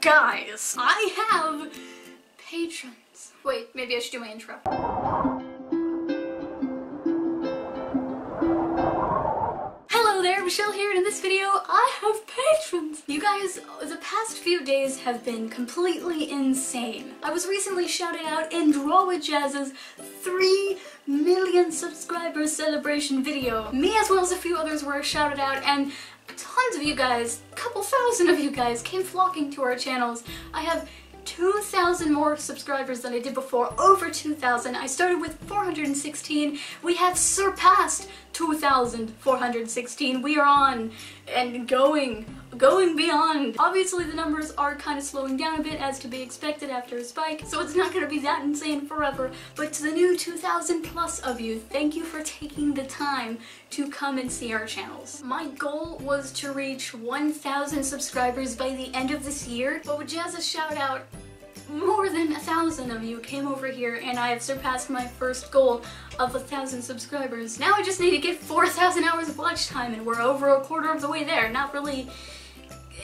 Guys, I have patrons. Wait, maybe I should do my intro. Hello there, Michelle here, and in this video I have patrons! You guys, the past few days have been completely insane. I was recently shouted out in Draw with Jazz's 3 million subscribers celebration video. Me as well as a few others were shouted out, and tons of you guys, a couple thousand of you guys, came flocking to our channels. I have 2,000 more subscribers than I did before, over 2,000. I started with 416. We have surpassed 2,416. We are on and going beyond. Obviously the numbers are kind of slowing down a bit, as to be expected after a spike, so it's not going to be that insane forever. But to the new 2,000 plus of you, thank you for taking the time to come and see our channels. My goal was to reach 1,000 subscribers by the end of this year, but with Jazz's shout out, more than 1,000 of you came over here, and I have surpassed my first goal of 1,000 subscribers. Now I just need to get 4,000 hours of watch time, and we're over a quarter of the way there. Not really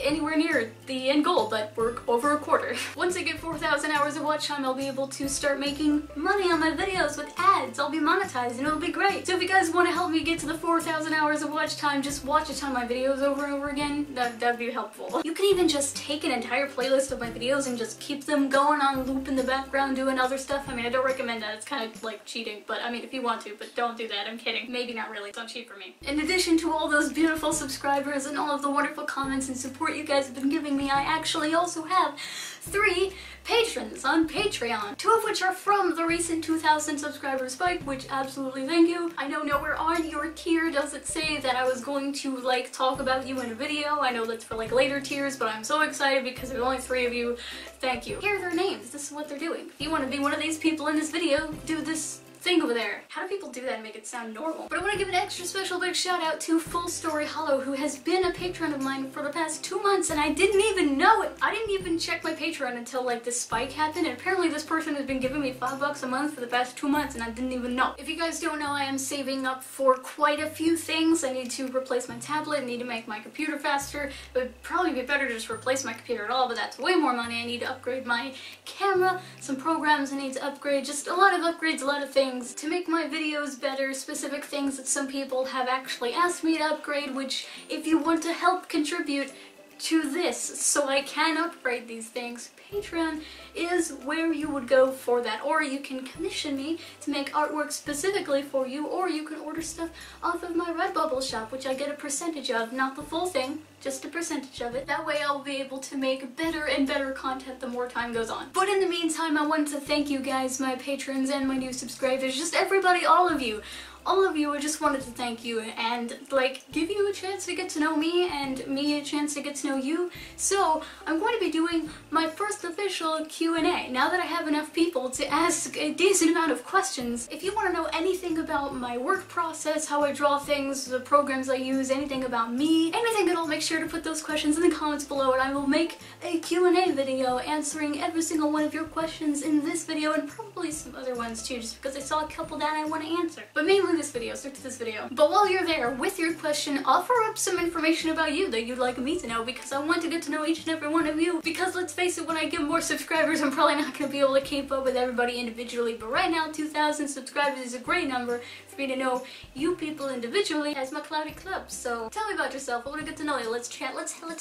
anywhere near the end goal, but we're over a quarter. Once I get 4,000 hours of watch time, I'll be able to start making money on my videos with ads. I'll be monetized and it'll be great. So if you guys want to help me get to the 4,000 hours of watch time, just watch a ton of my videos over and over again. That'd be helpful. You can even just take an entire playlist of my videos and just keep them going on loop in the background doing other stuff. I mean, I don't recommend that. It's kind of like cheating, but I mean, if you want to, but don't do that. I'm kidding. Maybe not really. Don't cheat for me. In addition to all those beautiful subscribers and all of the wonderful comments and support you guys have been giving me, I actually also have 3 patrons on Patreon, 2 of which are from the recent 2,000 subscriber spike, which absolutely thank you. I know nowhere on your tier does it say that I was going to like talk about you in a video. I know that's for like later tiers, but I'm so excited because there's only 3 of you. Thank you. Here are their names. This is what they're doing. If you want to be one of these people in this video, do this thing over there. How do people do that and make it sound normal? But I want to give an extra special big shout out to Full Story Hollow, who has been a patron of mine for the past 2 months, and I didn't even know it. I didn't even check my Patreon until like this spike happened, and apparently this person has been giving me $5 a month for the past 2 months, and I didn't even know. If you guys don't know, I am saving up for quite a few things. I need to replace my tablet, I need to make my computer faster. It would probably be better to just replace my computer at all, but that's way more money. I need to upgrade my camera, some programs I need to upgrade, just a lot of upgrades, a lot of things to make my videos better, specific things that some people have actually asked me to upgrade, which if you want to help contribute to this so I can upgrade these things, Patreon is where you would go for that. Or you can commission me to make artwork specifically for you, or you can order stuff off of my Redbubble shop, which I get a percentage of, not the full thing, just a percentage of it. That way I'll be able to make better and better content the more time goes on. But in the meantime, I wanted to thank you guys, my patrons and my new subscribers, just everybody, all of you. All of you, I just wanted to thank you and like give you a chance to get to know me and me a chance to get to know you. So I'm going to be doing my first official Q&A now that I have enough people to ask a decent amount of questions. If you want to know anything about my work process, how I draw things, the programs I use, anything about me, anything at all, make sure to put those questions in the comments below, and I will make a Q&A video answering every single one of your questions in this video, and probably some other ones too, just because I saw a couple that I want to answer. But mainly this video, stick to this video. But while you're there with your question, offer up some information about you that you'd like me to know, because I want to get to know each and every one of you. Because let's face it, when I get more subscribers, I'm probably not going to be able to keep up with everybody individually, but right now 2,000 subscribers is a great number for me to know you people individually as my cloudy club. So tell me about yourself. I want to get to know you. Let's chat. Let's have a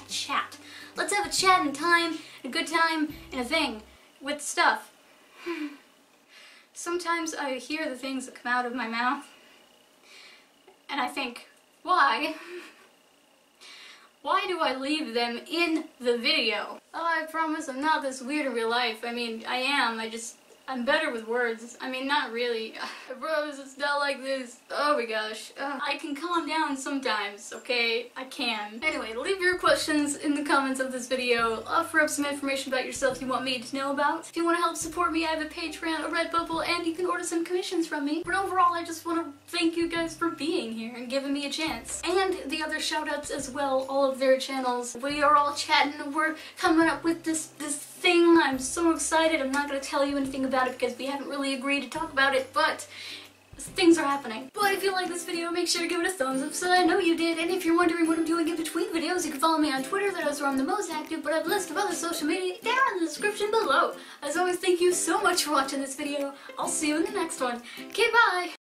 chat. Let's have a chat and time, a good time, and a thing with stuff. Sometimes I hear the things that come out of my mouth, and I think, why? Why do I leave them in the video? Oh, I promise I'm not this weird in real life. I mean, I am. I'm better with words. I mean, not really. I promise it's not like this. Oh my gosh. I can calm down sometimes, okay? I can. Anyway, leave your questions in the comments of this video. Offer up some information about yourself you want me to know about. If you want to help support me, I have a Patreon, a Redbubble, and you can order some commissions from me. But overall, I just want to thank you guys for being here and giving me a chance. And the other shoutouts as well, all of their channels. We are all chatting. We're coming up with this thing. I'm so excited. I'm not going to tell you anything about it because we haven't really agreed to talk about it, but things are happening. But if you like this video, make sure to give it a thumbs up so that I know you did. And if you're wondering what I'm doing in between videos, you can follow me on Twitter. That is where I'm the most active, but I have a list of other social media down in the description below. As always, thank you so much for watching this video. I'll see you in the next one. Okay, bye!